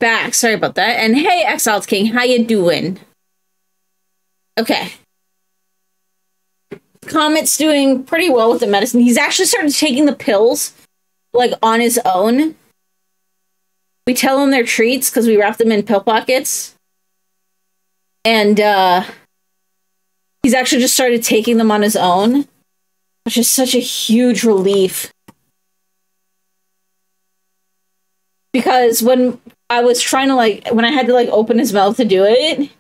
back. Sorry about that. And hey, Exiled King, how you doing? Okay. Comet's doing pretty well with the medicine. He's actually started taking the pills, like, on his own. We tell him they're treats because we wrap them in pill pockets. And, he's actually just started taking them on his own, which is such a huge relief. Because when I was trying to, like, when I had to, like, open his mouth to do it,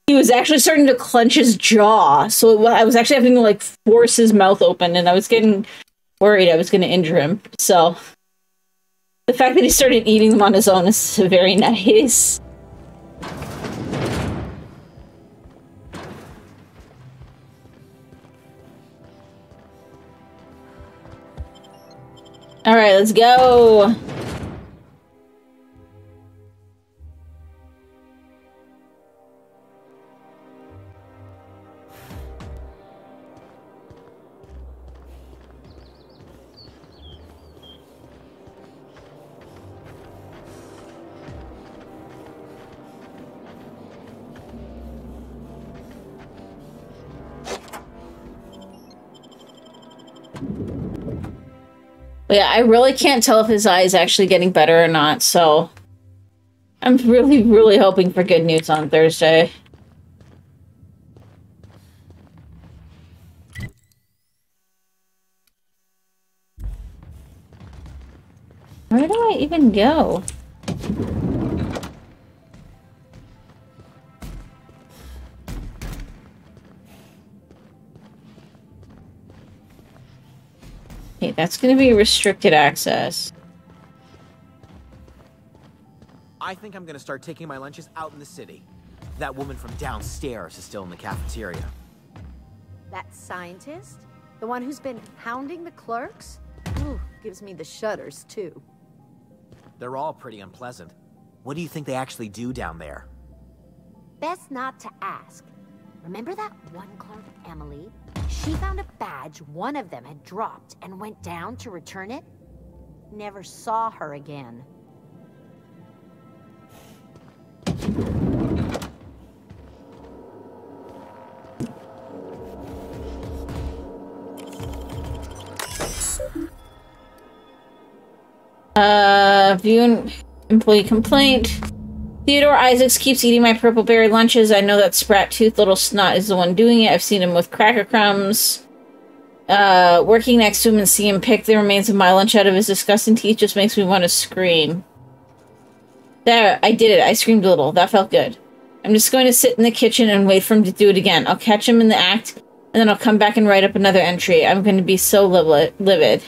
he was actually starting to clench his jaw. So I was actually having to, like, force his mouth open, and I was getting worried I was going to injure him. So the fact that he started eating them on his own is very nice. All right, let's go. But yeah, I really can't tell if his eye is actually getting better or not, so I'm really, really hoping for good news on Thursday. Where do I even go? Okay, that's going to be restricted access. I think I'm going to start taking my lunches out in the city. That woman from downstairs is still in the cafeteria. That scientist? The one who's been hounding the clerks? Ooh, gives me the shudders, too. They're all pretty unpleasant. What do you think they actually do down there? Best not to ask. Remember that one clerk, Emily? She found a badge one of them had dropped and went down to return it. Never saw her again. View an employee complaint. Theodore Isaacs keeps eating my purple berry lunches. I know that Sprat-Tooth Little Snot is the one doing it. I've seen him with cracker crumbs. Working next to him and see him pick the remains of my lunch out of his disgusting teeth just makes me want to scream. There, I did it. I screamed a little. That felt good. I'm just going to sit in the kitchen and wait for him to do it again. I'll catch him in the act, and then I'll come back and write up another entry. I'm going to be so livid.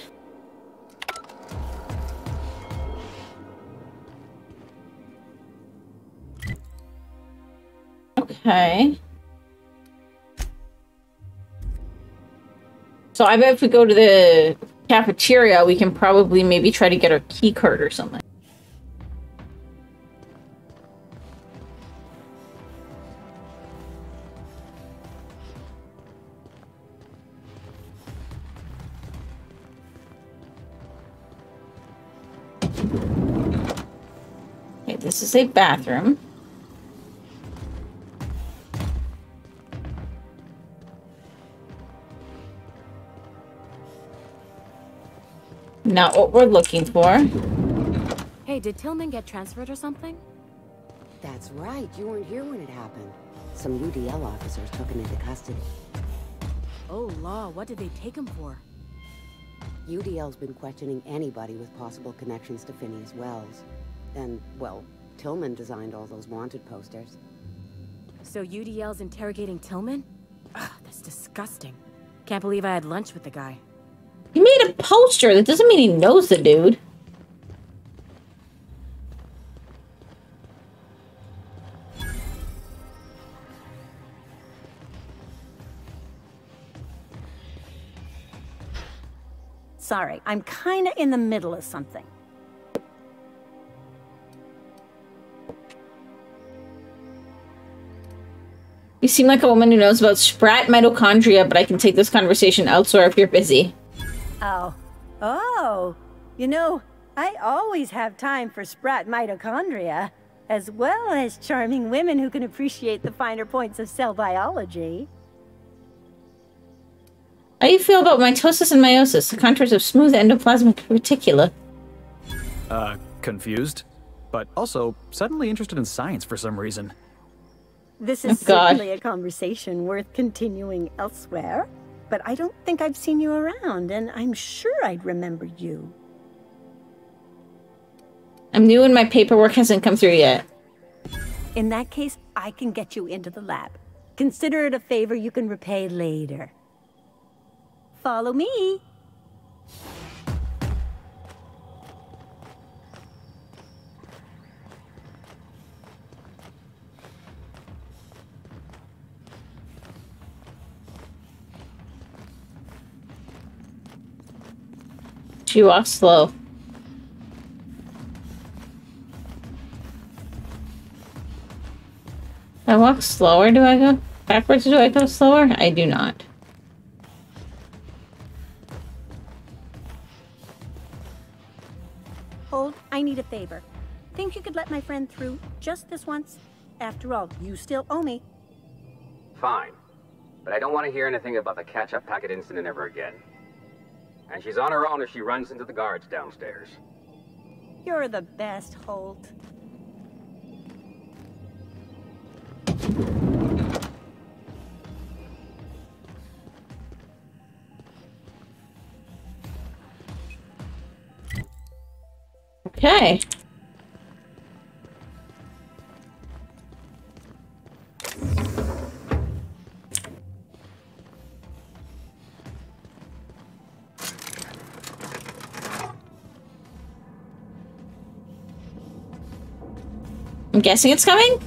Okay. So I bet if we go to the cafeteria, we can probably maybe try to get our key card or something. Okay, this is a bathroom. Not what we're looking for. Hey, did Tillman get transferred or something? That's right. You weren't here when it happened. Some UDL officers took him into custody. Oh, law. What did they take him for? UDL's been questioning anybody with possible connections to Phineas Wells. And, well, Tillman designed all those wanted posters. So UDL's interrogating Tillman? Ugh, that's disgusting. Can't believe I had lunch with the guy. He made a poster. That doesn't mean he knows the dude. Sorry, I'm kinda in the middle of something. You seem like a woman who knows about Sprat mitochondria, but I can take this conversation elsewhere if you're busy. Oh, you know, I always have time for Sprat mitochondria. As well as charming women who can appreciate the finer points of cell biology. How do you feel about mitosis and meiosis, the contours of smooth endoplasmic reticula? Confused, but also suddenly interested in science for some reason. This is certainly a conversation worth continuing elsewhere, but I don't think I've seen you around, and I'm sure I'd remember you. I'm new and my paperwork hasn't come through yet. In that case, I can get you into the lab. Consider it a favor you can repay later. Follow me. She walks slow. I walk slower, do I go backwards, do I go slower? I do not. Hold, I need a favor. Think you could let my friend through just this once? After all, you still owe me. Fine. But I don't want to hear anything about the catch-up packet incident ever again. And she's on her own if she runs into the guards downstairs. You're the best, Holt. Okay. I'm guessing it's coming?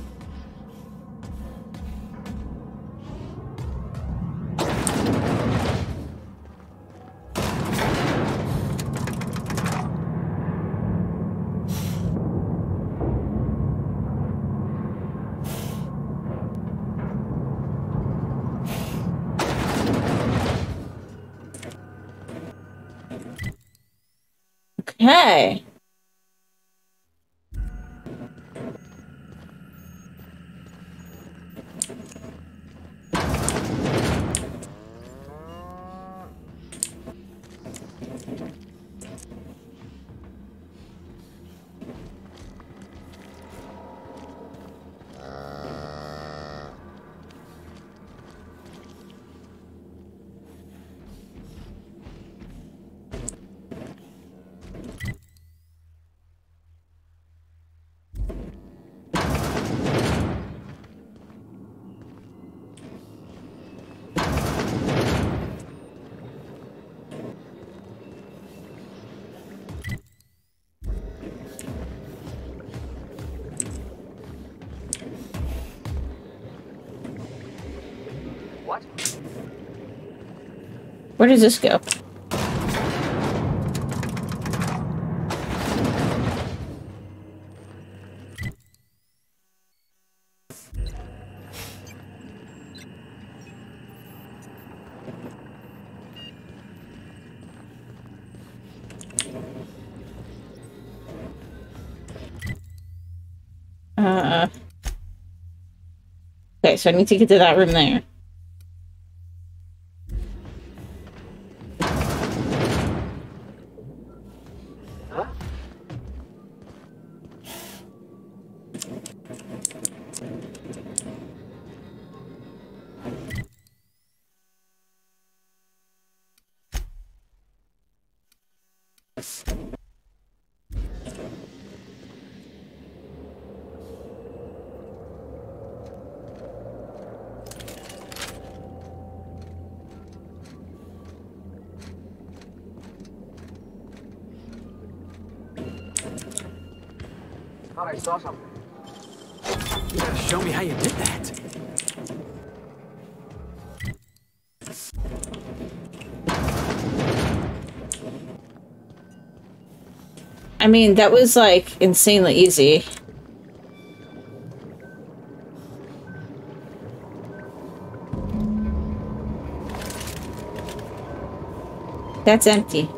Okay. What? Where does this go? Okay, so I need to get to that room there. Thought I saw something. You gotta show me how you did that. I mean, that was, like, insanely easy. That's empty.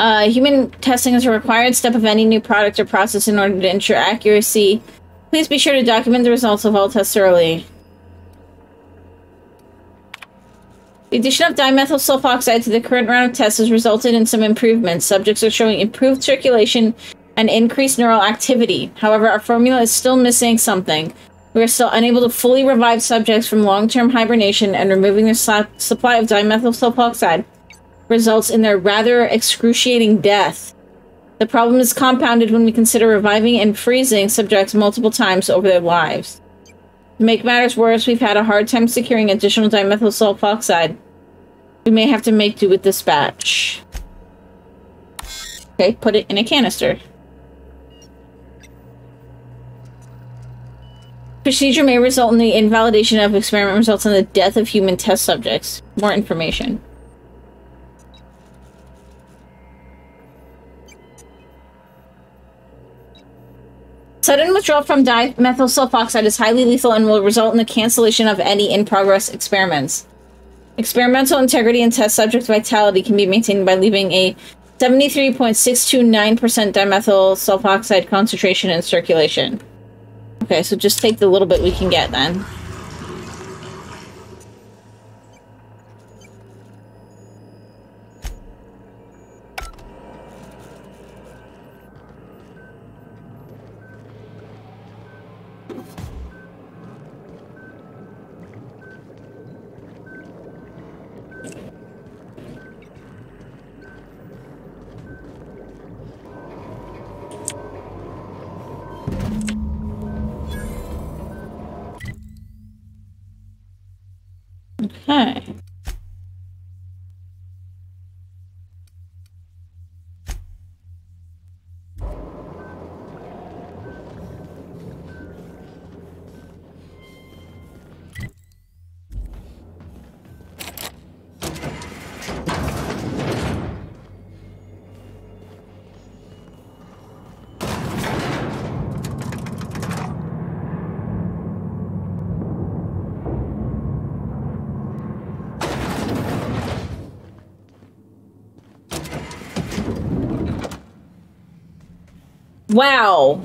Human testing is a required step of any new product or process in order to ensure accuracy. Please be sure to document the results of all tests early. The addition of dimethyl sulfoxide to the current round of tests has resulted in some improvements. Subjects are showing improved circulation and increased neural activity. However, our formula is still missing something. We are still unable to fully revive subjects from long-term hibernation, and removing their supply of dimethyl sulfoxide results in their rather excruciating death. The problem is compounded when we consider reviving and freezing subjects multiple times over their lives. To make matters worse, we've had a hard time securing additional dimethyl sulfoxide. We may have to make do with this batch. Okay, put it in a canister. Procedure may result in the invalidation of experiment results and the death of human test subjects. More information. Sudden withdrawal from dimethyl sulfoxide is highly lethal and will result in the cancellation of any in-progress experiments. Experimental integrity and test subject vitality can be maintained by leaving a 73.629% dimethyl sulfoxide concentration in circulation. Okay, so just take the little bit we can get then. Okay. Wow.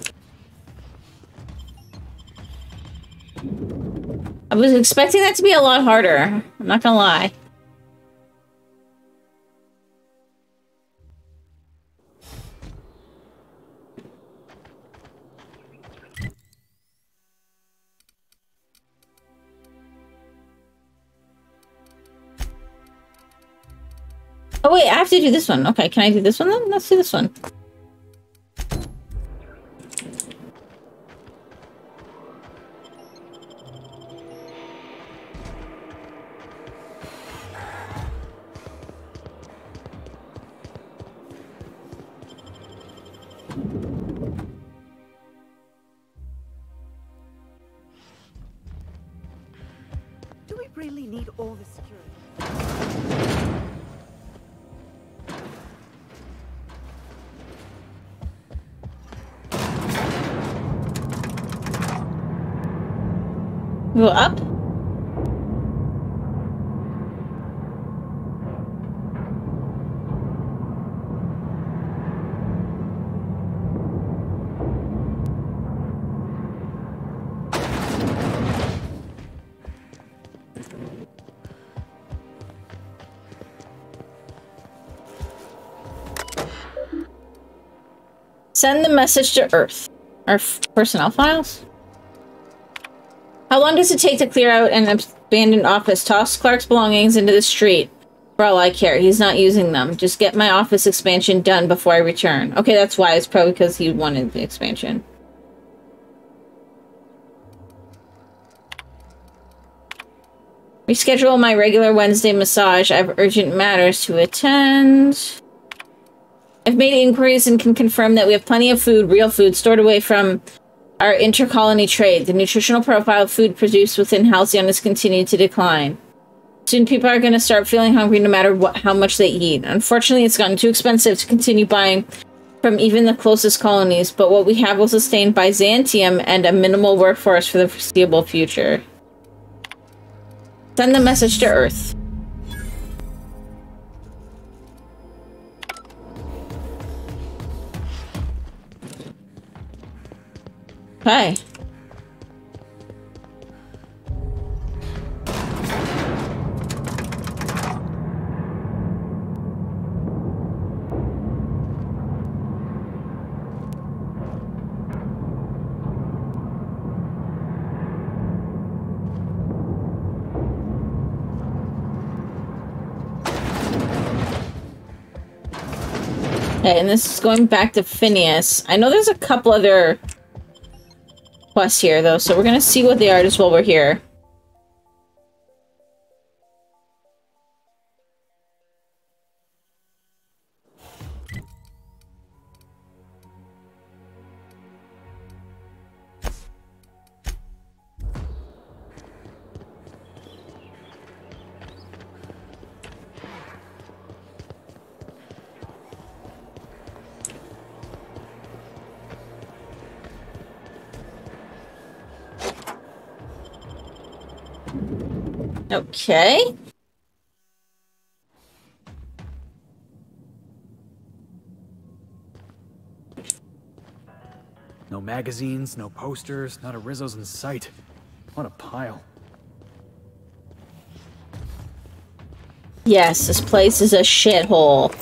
I was expecting that to be a lot harder. I'm not gonna lie. Oh wait, I have to do this one. Okay, can I do this one then? Let's do this one. Do we really need all the security? Go up. Send the message to Earth. Our personnel files. How long does it take to clear out an abandoned office? Toss Clark's belongings into the street. For all I care, he's not using them. Just get my office expansion done before I return. Okay, that's why. It's probably because he wanted the expansion. Reschedule my regular Wednesday massage. I have urgent matters to attend. I've made inquiries and can confirm that we have plenty of food, real food, stored away from our intercolony trade. The nutritional profile of food produced within Halcyon has continued to decline. Soon people are going to start feeling hungry no matter how much they eat. Unfortunately, it's gotten too expensive to continue buying from even the closest colonies, but what we have will sustain Byzantium and a minimal workforce for the foreseeable future. Send the message to Earth. Okay. Okay, and this is going back to Phineas. I know there's a couple other quests here, though, so we're gonna see what they are just while we're here. Okay. No magazines, no posters, not a Rizzo's in sight. What a pile. Yes, this place is a shithole.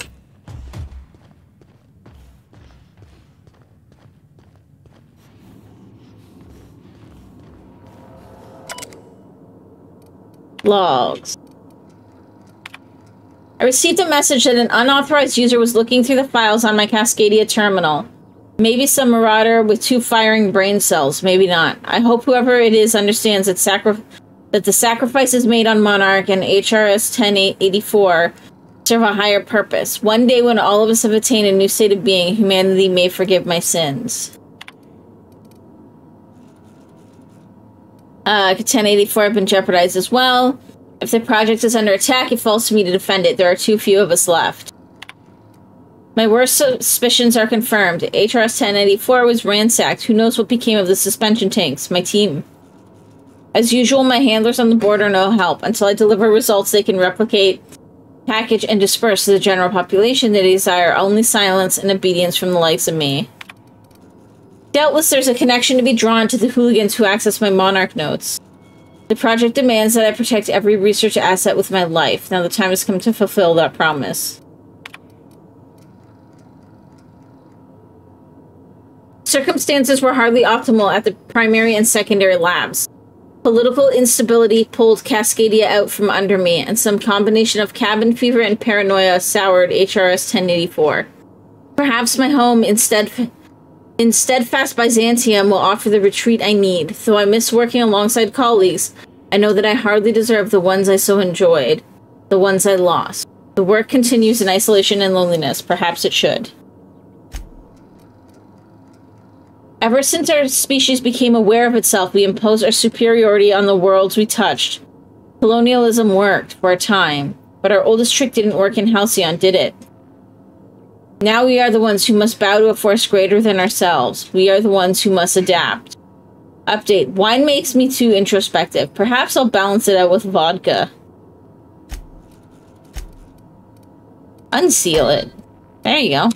Logs. I received a message that an unauthorized user was looking through the files on my Cascadia terminal. Maybe some marauder with 2 firing brain cells, maybe not. I hope whoever it is understands that the sacrifices made on Monarch and HRS 1084 serve a higher purpose. One day when all of us have attained a new state of being, humanity may forgive my sins. 1084 have been jeopardized as well. If the project is under attack, it falls to me to defend it. There are too few of us left. My worst suspicions are confirmed. HRS 1084 was ransacked. Who knows what became of the suspension tanks? My team. As usual, my handlers on the board are no help. Until I deliver results they can replicate, package, and disperse to the general population, they desire only silence and obedience from the likes of me. Doubtless there's a connection to be drawn to the hooligans who access my Monarch notes. The project demands that I protect every research asset with my life. Now the time has come to fulfill that promise. Circumstances were hardly optimal at the primary and secondary labs. Political instability pulled Cascadia out from under me, and some combination of cabin fever and paranoia soured HRS 1084. Perhaps my home in steadfast Byzantium will offer the retreat I need. Though I miss working alongside colleagues, I know that I hardly deserve the ones I so enjoyed, the ones I lost. The work continues in isolation and loneliness. Perhaps it should. Ever since our species became aware of itself, we imposed our superiority on the worlds we touched. Colonialism worked for a time, but our oldest trick didn't work in Halcyon, did it? Now we are the ones who must bow to a force greater than ourselves. We are the ones who must adapt. Update. Wine makes me too introspective. Perhaps I'll balance it out with vodka. Unseal it. There you go.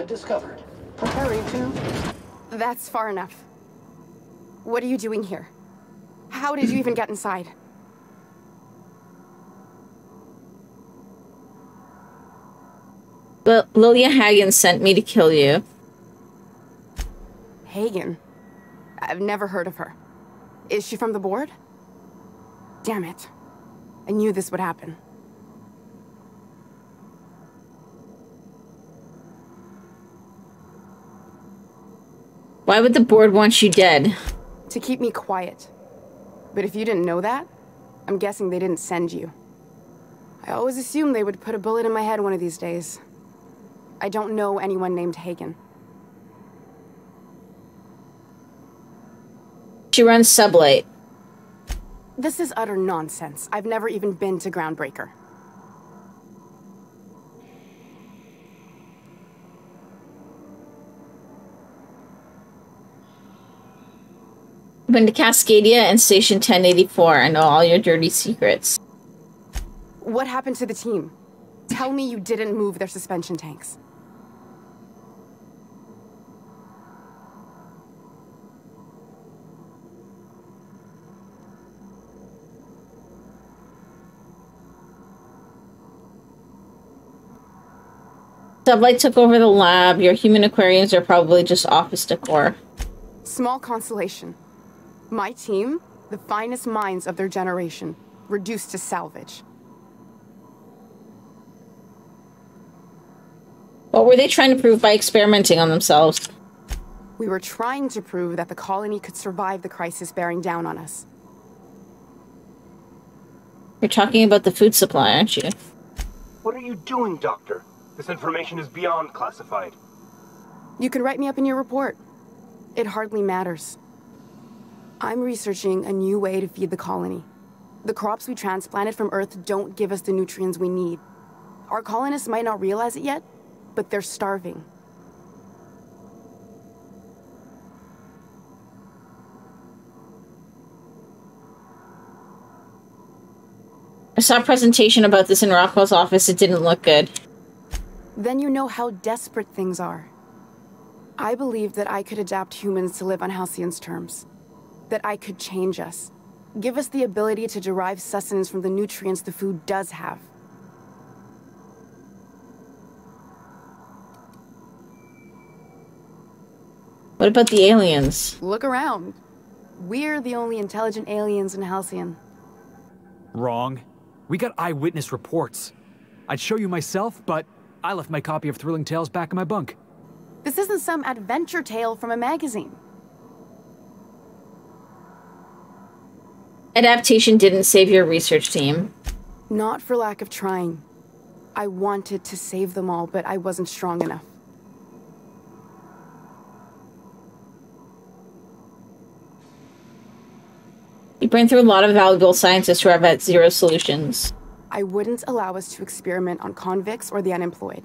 Discovered. Preparing to... That's far enough. What are you doing here? How did you even get inside? Lilia Hagen sent me to kill you. Hagen? I've never heard of her. Is she from the board? Damn it. I knew this would happen. Why would the board want you dead? To keep me quiet. But if you didn't know that, I'm guessing they didn't send you. I always assumed they would put a bullet in my head one of these days. I don't know anyone named Hagen. She runs Sublight. This is utter nonsense. I've never even been to Groundbreaker. Been to Cascadia and Station 1084. I know all your dirty secrets. What happened to the team? Tell me you didn't move their suspension tanks. Sublight took over the lab. Your human aquariums are probably just office decor. Small consolation. My team, the finest minds of their generation, reduced to salvage. What were they trying to prove by experimenting on themselves? We were trying to prove that the colony could survive the crisis bearing down on us. You're talking about the food supply, aren't you? What are you doing, Doctor? This information is beyond classified. You can write me up in your report. It hardly matters. I'm researching a new way to feed the colony. The crops we transplanted from Earth don't give us the nutrients we need. Our colonists might not realize it yet, but they're starving. I saw a presentation about this in Rockwell's office. It didn't look good. Then you know how desperate things are. I believed that I could adapt humans to live on Halcyon's terms. That I could change us. Give us the ability to derive sustenance from the nutrients the food does have. What about the aliens? Look around. We're the only intelligent aliens in Halcyon. Wrong. We got eyewitness reports. I'd show you myself, but I left my copy of Thrilling Tales back in my bunk. This isn't some adventure tale from a magazine. Adaptation didn't save your research team. Not for lack of trying. I wanted to save them all, but I wasn't strong enough. You bring through a lot of valuable scientists who have at zero solutions. I wouldn't allow us to experiment on convicts or the unemployed.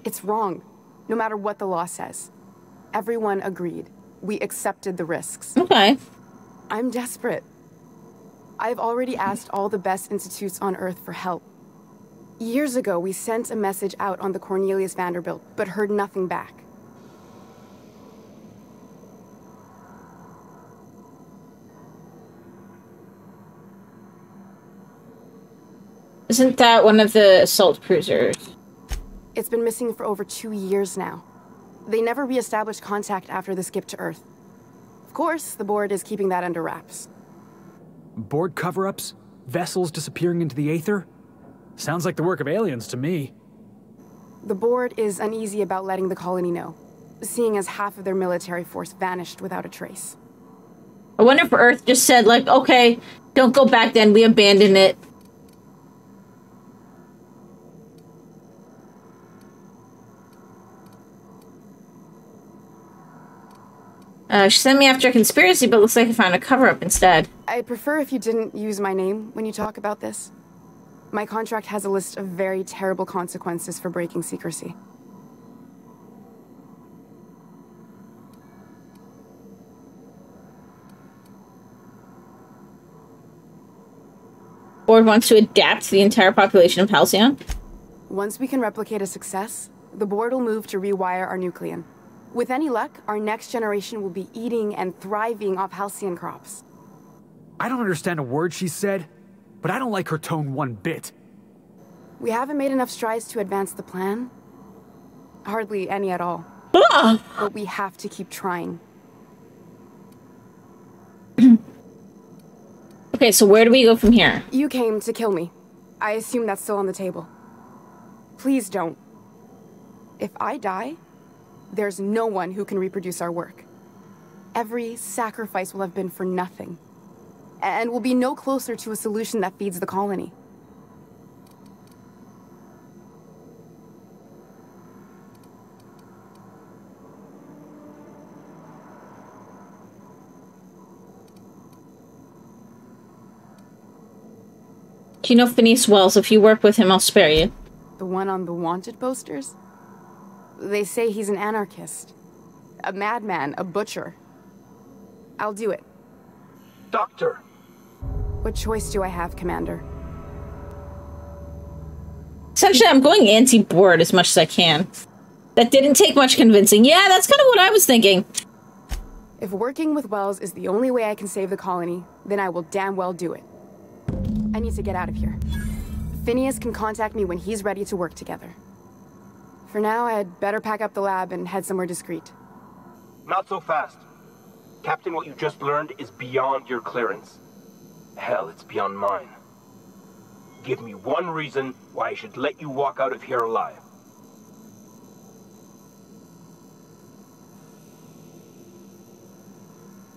It's wrong, no matter what the law says. Everyone agreed. We accepted the risks. Okay. I'm desperate. I've already asked all the best institutes on Earth for help. Years ago, we sent a message out on the Cornelius Vanderbilt, but heard nothing back. Isn't that one of the assault cruisers? It's been missing for over 2 years now. They never re-established contact after the skip to Earth. Of course, the board is keeping that under wraps. Board cover-ups? Vessels disappearing into the aether? Sounds like the work of aliens to me. The board is uneasy about letting the colony know, seeing as half of their military force vanished without a trace. I wonder if Earth just said, like, okay, don't go back then, we abandon it. She sent me after a conspiracy, but looks like I found a cover-up instead. I'd prefer if you didn't use my name when you talk about this. My contract has a list of very terrible consequences for breaking secrecy. Board wants to adapt the entire population of Halcyon. Once we can replicate a success, the board will move to rewire our nucleon. With any luck, our next generation will be eating and thriving off Halcyon crops. I don't understand a word she said, but I don't like her tone one bit. We haven't made enough strides to advance the plan. Hardly any at all. But we have to keep trying. Okay, so where do we go from here? You came to kill me. I assume that's still on the table. Please don't. If I die, there's no one who can reproduce our work. Every sacrifice will have been for nothing. And we'll be no closer to a solution that feeds the colony. Do you know Phineas Wells? If you work with him, I'll spare you. The one on the wanted posters? They say he's an anarchist. A madman, a butcher. I'll do it. Doctor! What choice do I have, Commander? Essentially, I'm going anti-board as much as I can. That didn't take much convincing. Yeah, that's kind of what I was thinking. If working with Wells is the only way I can save the colony, then I will damn well do it. I need to get out of here. Phineas can contact me when he's ready to work together. For now, I'd better pack up the lab and head somewhere discreet. Not so fast. Captain, what you just learned is beyond your clearance. Hell, it's beyond mine. Give me one reason why I should let you walk out of here alive.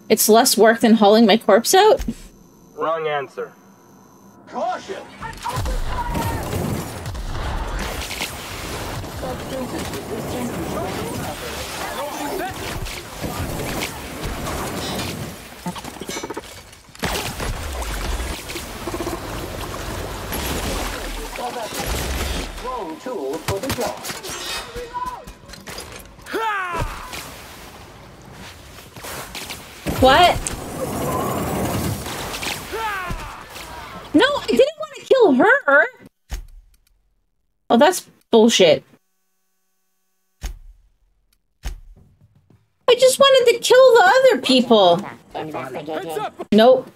It's less work than hauling my corpse out? Wrong answer. Caution! Wrong tool for the job. What? No, I didn't want to kill her. Oh, that's bullshit. I just wanted to kill the other people. Nope.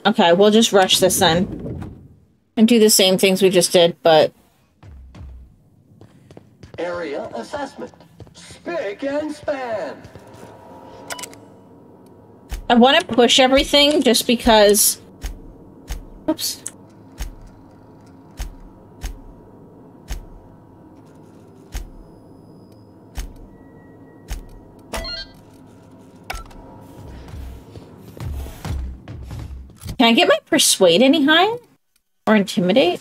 Okay, we'll just rush this then. And do the same things we just did, but... Area assessment. Spick and span. I want to push everything just because... Oops. Can I get my persuade any higher? Or intimidate?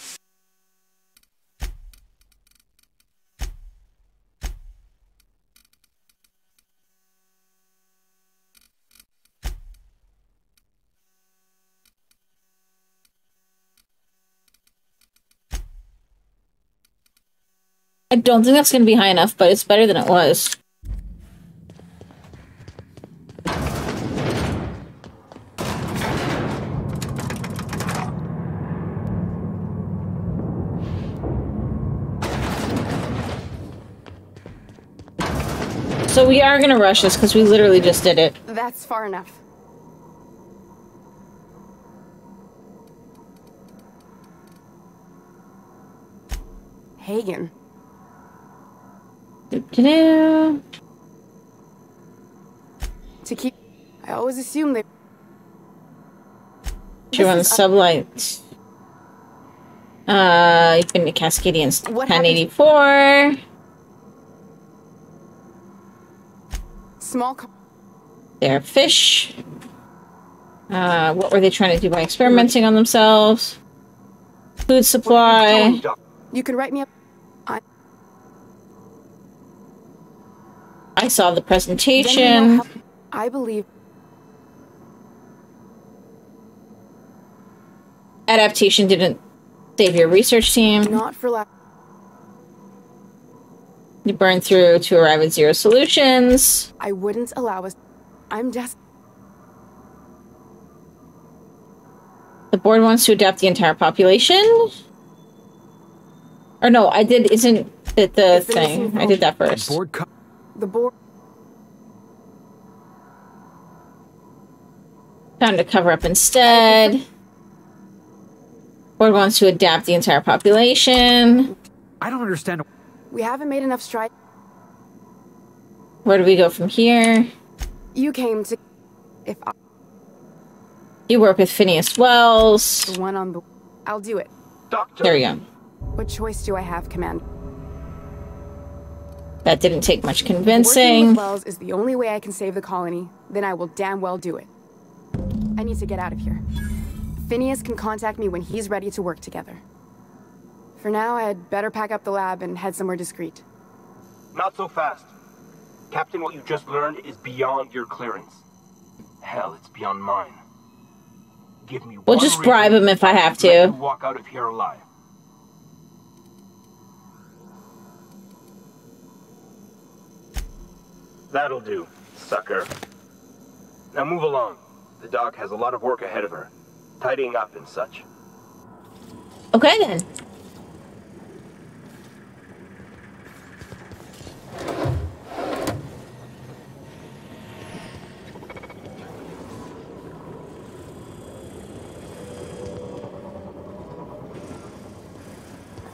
I don't think that's going to be high enough, but it's better than it was. So we are gonna rush this because we literally just did it. That's far enough. Hagen. To keep... I always assume they... She runs sublight. You've been to Cascadian 1084. Small... They're fish. What were they trying to do by experimenting on themselves? Food supply. You can write me up. I saw the presentation. I believe... Adaptation didn't save your research team. Not for lack... You burn through to arrive at 0 solutions. I wouldn't allow us... I'm just... The board wants to adapt the entire population? Or no, I did... Isn't it the thing? I did that first. The board... Time to cover up instead. Board wants to adapt the entire population. I don't understand. We haven't made enough stride. Where do we go from here? You came to... If I... You work with Phineas Wells. The one on the... I'll do it. Doctor. There we go. What choice do I have, Commander? That didn't take much Working convincing. with Wells is the only way I can save the colony, then I will damn well do it. I need to get out of here. Phineas can contact me when he's ready to work together. For now, I'd better pack up the lab and head somewhere discreet. Not so fast. Captain, what you just learned is beyond your clearance. Hell, it's beyond mine. Give me We'll just bribe him if I have to. Walk out of here alive. That'll do, sucker. Now move along. The dog has a lot of work ahead of her. Tidying up and such. Okay, then.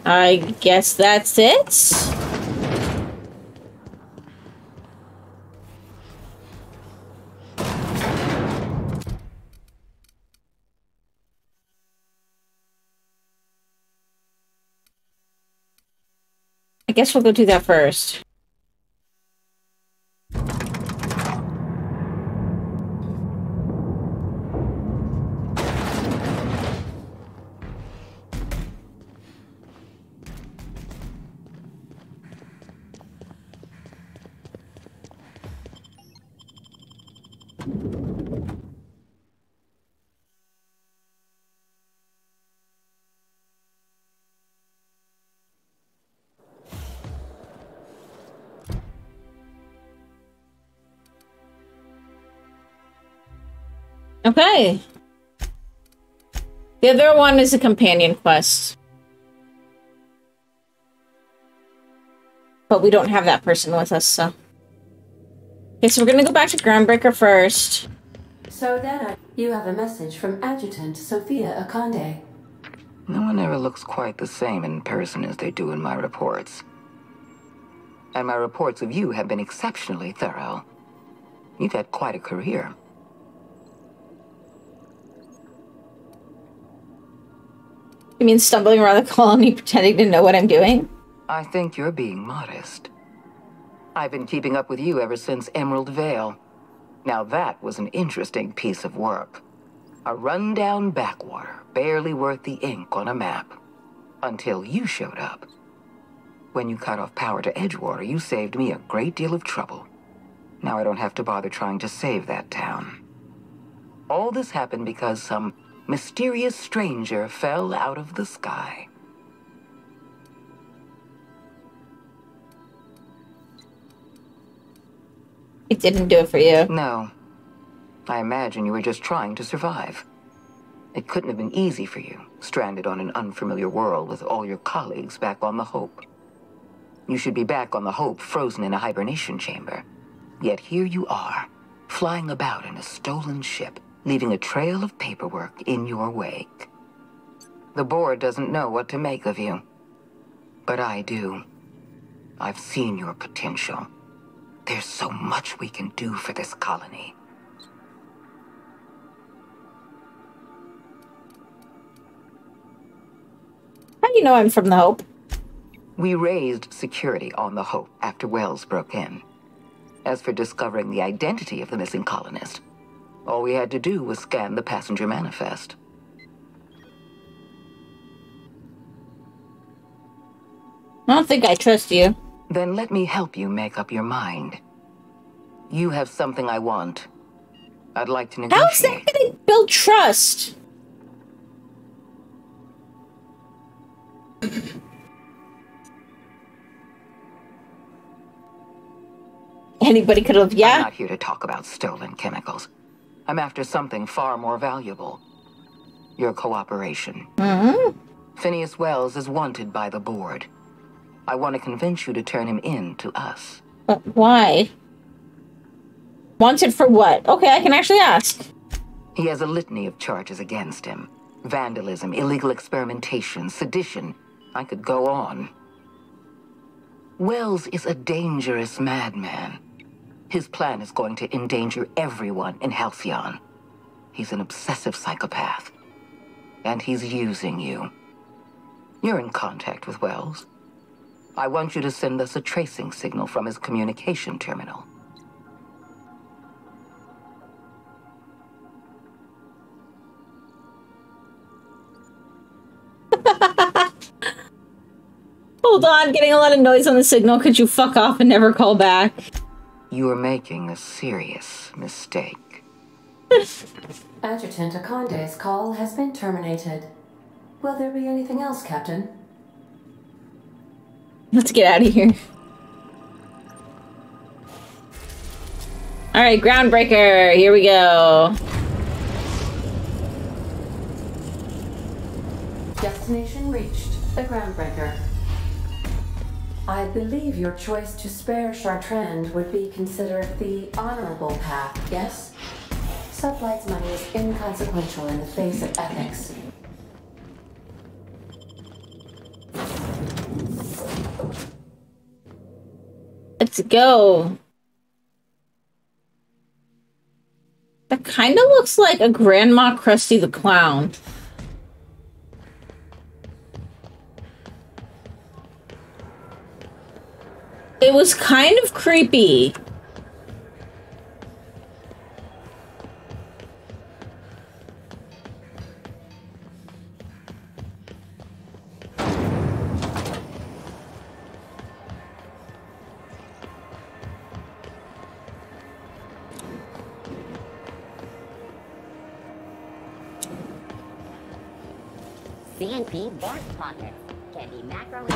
I guess that's it. I guess we'll go do that first. Okay. The other one is a companion quest. But we don't have that person with us, so. Okay, so we're gonna go back to Groundbreaker first. So then, you have a message from Adjutant Sophia Akande. No one ever looks quite the same in person as they do in my reports. And my reports of you have been exceptionally thorough. You've had quite a career. You mean stumbling around the colony pretending to know what I'm doing? I think you're being modest. I've been keeping up with you ever since Emerald Vale. Now that was an interesting piece of work. A rundown backwater, barely worth the ink on a map. Until you showed up. When you cut off power to Edgewater, you saved me a great deal of trouble. Now I don't have to bother trying to save that town. All this happened because some mysterious stranger fell out of the sky. It didn't do it for you. No. I imagine you were just trying to survive. It couldn't have been easy for you, stranded on an unfamiliar world with all your colleagues back on the Hope. You should be back on the Hope, frozen in a hibernation chamber. Yet here you are, flying about in a stolen ship, leaving a trail of paperwork in your wake. The board doesn't know what to make of you. But I do. I've seen your potential. There's so much we can do for this colony. How do you know I'm from the Hope? We raised security on the Hope after Wells broke in. As for discovering the identity of the missing colonist, all we had to do was scan the passenger manifest. I don't think I trust you. Then let me help you make up your mind. You have something I want. I'd like to negotiate. How is that going to build trust? Anybody could have, yeah? I'm not here to talk about stolen chemicals. I'm after something far more valuable. Your cooperation. Mm-hmm. Phineas Wells is wanted by the board. I want to convince you to turn him in to us. But why? Wanted for what? Okay, I can actually ask. He has a litany of charges against him. Vandalism, illegal experimentation, sedition. I could go on. Wells is a dangerous madman. His plan is going to endanger everyone in Halcyon. He's an obsessive psychopath. And he's using you. You're in contact with Wells. I want you to send us a tracing signal from his communication terminal. Hold on, getting a lot of noise on the signal. Could you fuck off and never call back? You are making a serious mistake. Adjutant Akande's call has been terminated. Will there be anything else, Captain? Let's get out of here. Alright, Groundbreaker. Here we go. Destination reached. The Groundbreaker. I believe your choice to spare Chartrand would be considered the honorable path, yes? Sublight's money is inconsequential in the face of ethics. Let's go. That kind of looks like a Grandma Krusty the Clown. It was kind of creepy. CNP Boris Pockets can be macro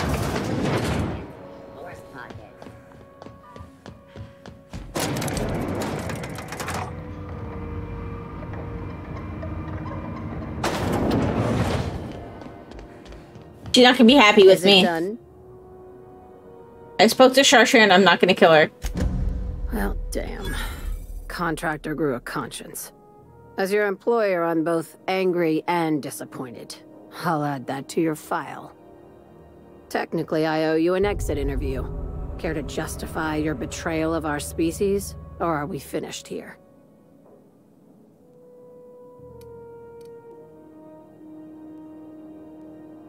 Boris Pockets. She's not gonna be happy with me. Done? I spoke to Chartrand. I'm not gonna kill her. Well, damn. Contractor grew a conscience. As your employer, I'm both angry and disappointed. I'll add that to your file. Technically, I owe you an exit interview. Care to justify your betrayal of our species, or are we finished here?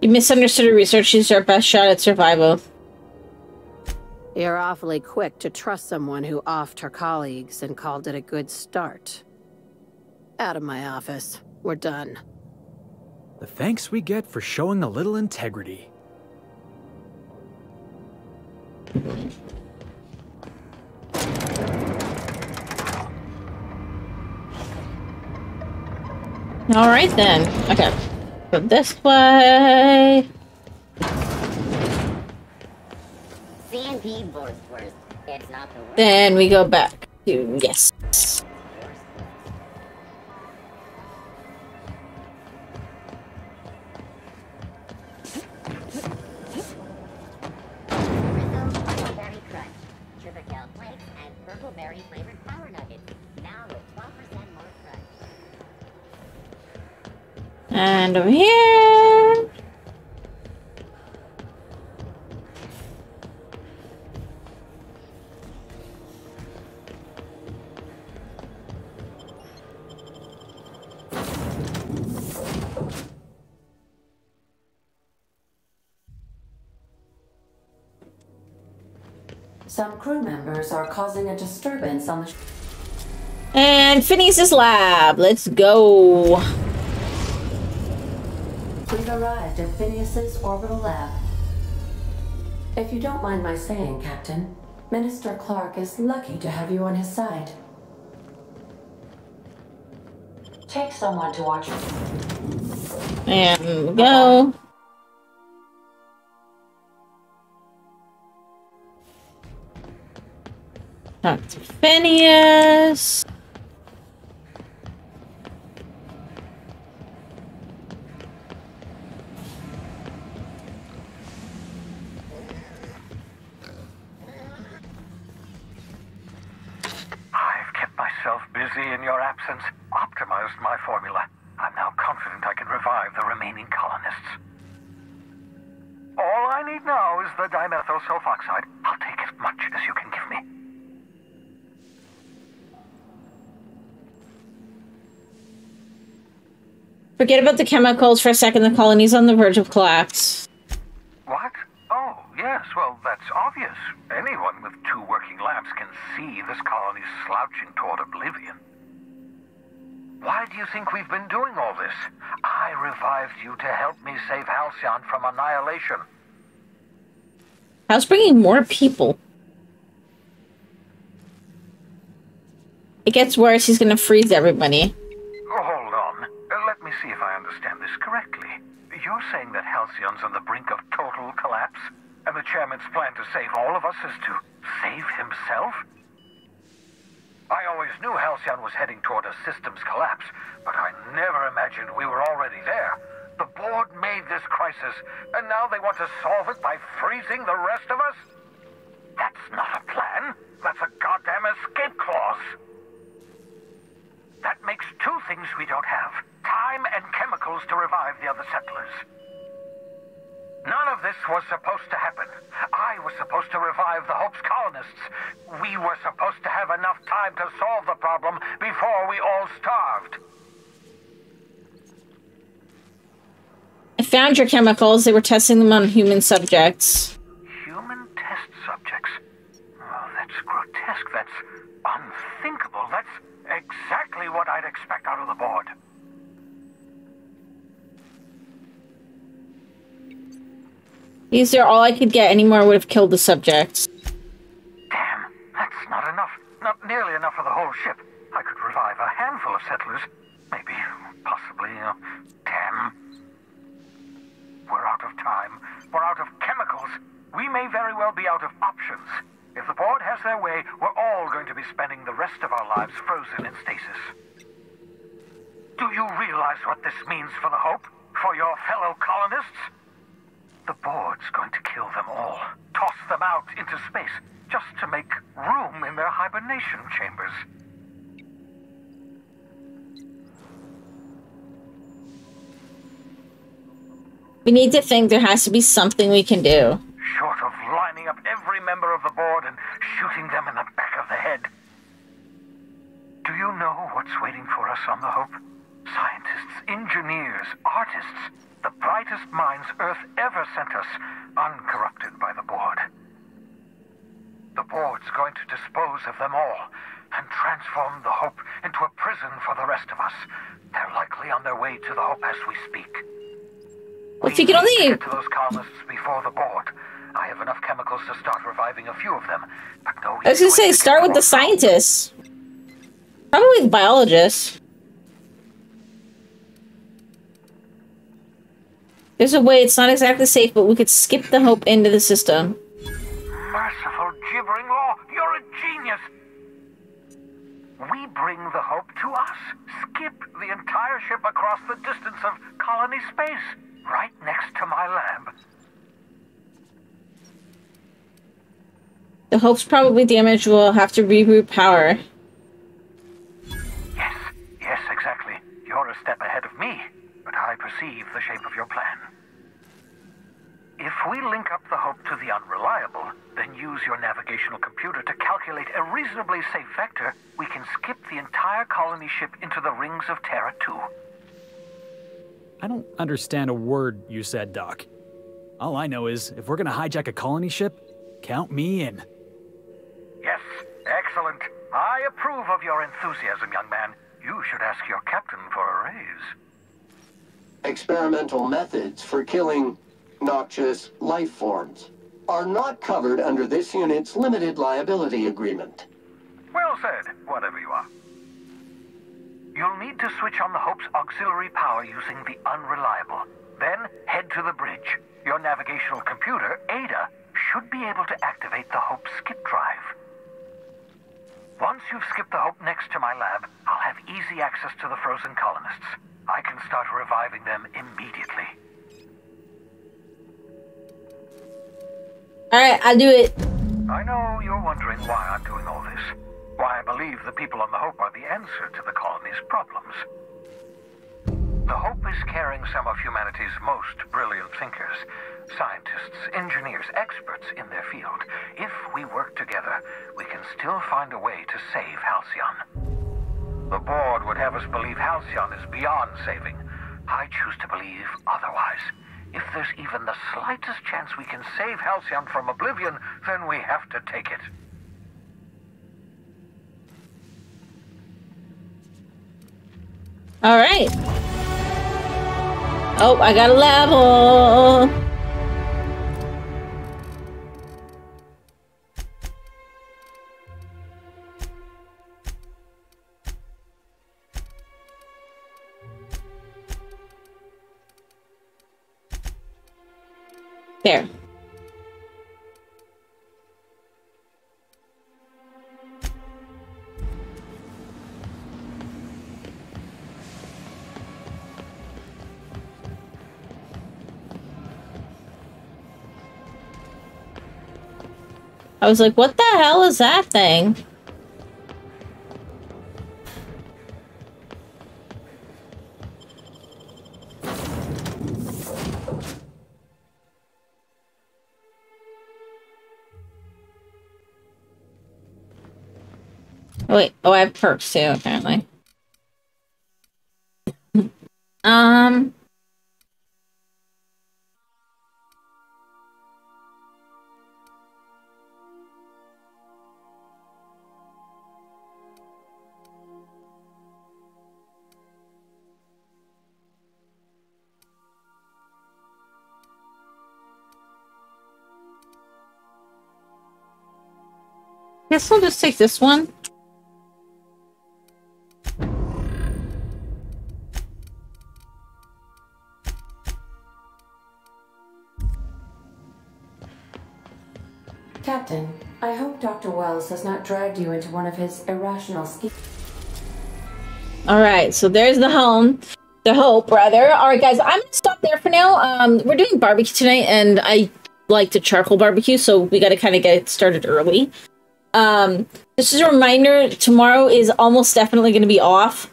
You misunderstood her research. She's our best shot at survival. You're awfully quick to trust someone who offed her colleagues and called it a good start. Out of my office. We're done. The thanks we get for showing a little integrity. All right then. Okay. Go this way. CNP Borsworth. It's not the worst. Then we go back to yes. And over here. Some crew members are causing a disturbance on the And Phineas's lab. Let's go. We've arrived at Phineas's orbital lab. If you don't mind my saying, Captain, Minister Clark is lucky to have you on his side. Take someone to watch. And go. Talk to Phineas. Busy in your absence, optimized my formula. I'm now confident I can revive the remaining colonists. All I need now is the dimethyl sulfoxide. I'll take as much as you can give me. Forget about the chemicals for a second. The colony's on the verge of collapse. What? Oh, yes. Well, see this colony's slouching toward oblivion. Why do you think we've been doing all this? I revived you to help me save Halcyon from annihilation. How's bringing more people? It gets worse, he's gonna freeze everybody. Oh, hold on. Let me see if I understand this correctly. You're saying that Halcyon's on the brink of total collapse, and the chairman's plan to save all of us is to save himself? I always knew Halcyon was heading toward a systems collapse, but I never imagined we were already there. The board made this crisis, and now they want to solve it by freezing the rest of us? That's not a plan. That's a goddamn escape clause. That makes two things we don't have. Time and chemicals to revive the other settlers. None of this was supposed to happen. I was supposed to revive the Hope's colonists. We were supposed to have enough time to solve the problem before we all starved. I found your chemicals. They were testing them on human subjects. Human test subjects? Oh, that's grotesque. That's unthinkable. That's exactly what I'd expect out of the board. These are all I could get. Any more would have killed the subjects. Damn, that's not enough. Not nearly enough for the whole ship. I could revive a handful of settlers. Maybe, possibly, 10. We're out of time. We're out of chemicals. We may very well be out of options. If the board has their way, we're all going to be spending the rest of our lives frozen in stasis. Do you realize what this means for the Hope? For your fellow colonists? The board's going to kill them all. Toss them out into space, just to make room in their hibernation chambers. We need to think there has to be something we can do. Short of lining up every member of the board and shooting them in the back of the head. Do you know what's waiting for us on the Hope? Scientists, engineers, artists, the brightest minds Earth ever sent us, uncorrupted by the board. The board's going to dispose of them all and transform the Hope into a prison for the rest of us. They're likely on their way to the Hope as we speak. Well, if you could only get to those colonists before the board. I have enough chemicals to start reviving a few of them, but no. I was gonna say, start with the scientists. Probably the biologists. There's a way, it's not exactly safe, but we could skip the Hope into the system. Merciful gibbering law, you're a genius! We bring the Hope to us. Skip the entire ship across the distance of colony space, right next to my lab. The Hope's probably damaged. We'll have to reroute power. Yes, exactly. You're a step ahead of me, but I perceive the shape of your plan. If we link up the Hope to the Unreliable, then use your navigational computer to calculate a reasonably safe vector, we can skip the entire colony ship into the rings of Terra 2. I don't understand a word you said, Doc. All I know is, if we're gonna hijack a colony ship, count me in. Yes, excellent. I approve of your enthusiasm, young man. You should ask your captain for a raise. Experimental methods for killing noxious life forms are not covered under this unit's limited liability agreement. Well said, whatever you are. You'll need to switch on the Hope's auxiliary power using the Unreliable. Then head to the bridge. Your navigational computer, Ada, should be able to activate the Hope skip drive. Once you've skipped the Hope next to my lab, I'll have easy access to the frozen colonists. I can start reviving them immediately. Alright, I'll do it. I know you're wondering why I'm doing all this. Why I believe the people on the Hope are the answer to the colony's problems. The Hope is carrying some of humanity's most brilliant thinkers. Scientists, engineers, experts in their field. If we work together, we can still find a way to save Halcyon. The board would have us believe Halcyon is beyond saving. I choose to believe otherwise. If there's even the slightest chance we can save Halcyon from oblivion, then we have to take it. All right. Oh, I got a level. There. I was like, what the hell is that thing? Oh, wait. Oh, I have perks too, apparently. Guess I'll just take this one. Captain, I hope Dr. Wells has not dragged you into one of his irrational schemes. Alright, so there's the home. The hope, rather. Alright, guys, I'm gonna stop there for now. We're doing barbecue tonight, and I like to charcoal barbecue, so we gotta kind of get it started early. This is a reminder, tomorrow is almost definitely gonna be off.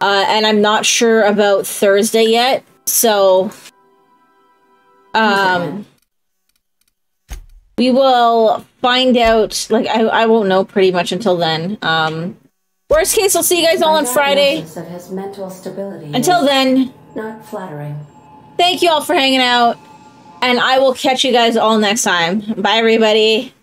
And I'm not sure about Thursday yet, so... we will find out, like, I won't know pretty much until then. Worst case, I'll see you guys all on Friday. Of his mental stability until then, not flattering. Thank you all for hanging out, and I will catch you guys all next time. Bye, everybody.